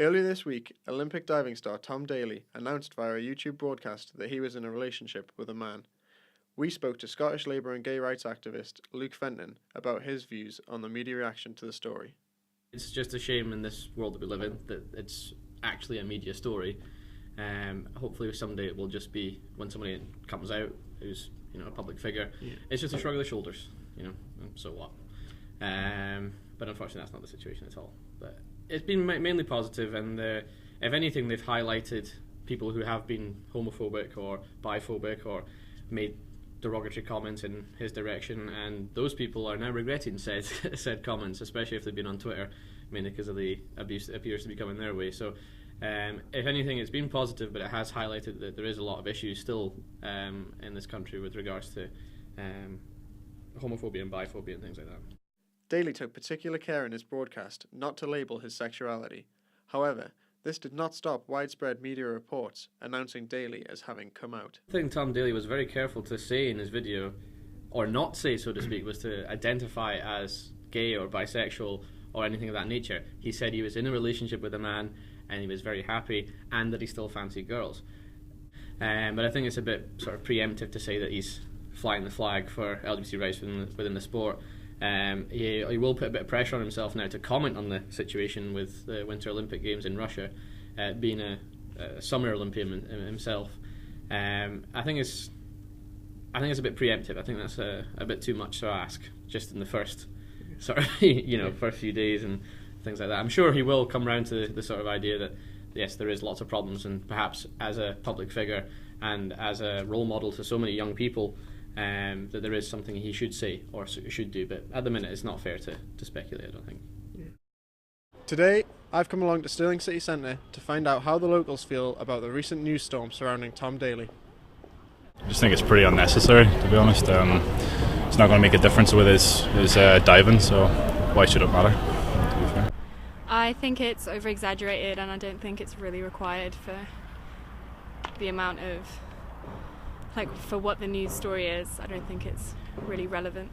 Earlier this week, Olympic diving star Tom Daley announced via a YouTube broadcast that he was in a relationship with a man. We spoke to Scottish Labour and gay rights activist Luke Fenton about his views on the media reaction to the story. It's just a shame in this world that we live in that it's actually a media story. Hopefully someday it will just be when somebody comes out who's a public figure. Yeah. It's just a shrug of the shoulders, so what? But unfortunately that's not the situation at all. But it's been mainly positive, and if anything they've highlighted people who have been homophobic or biphobic or made derogatory comments in his direction, and those people are now regretting said comments, especially if they've been on Twitter, mainly because of the abuse that appears to be coming their way. So if anything, it's been positive, but it has highlighted that there is a lot of issues still in this country with regards to homophobia and biphobia and things like that. Daley took particular care in his broadcast not to label his sexuality. However, this did not stop widespread media reports announcing Daley as having come out. I think Tom Daley was very careful to say in his video, or not say so to speak, was to identify as gay or bisexual or anything of that nature. He said he was in a relationship with a man and he was very happy, and that he still fancied girls. But I think it's a bit sort of preemptive to say that he's flying the flag for LGBT rights within the sport. He will put a bit of pressure on himself now to comment on the situation with the Winter Olympic Games in Russia, being a Summer Olympian himself. I think it's a bit preemptive. I think that's a bit too much to ask just in the first sort of first few days and things like that. I'm sure he will come round to the sort of idea that yes, there is lots of problems, and perhaps as a public figure and as a role model to so many young people, that there is something he should say or should do, but at the minute it's not fair to speculate, I don't think. Yeah. Today, I've come along to Stirling City Centre to find out how the locals feel about the recent news storm surrounding Tom Daley. I just think it's pretty unnecessary, to be honest. It's not going to make a difference with his diving, so why should it matter, to be fair? I think it's over-exaggerated, and I don't think it's really required for the amount of for what the news story is. I don't think it's really relevant.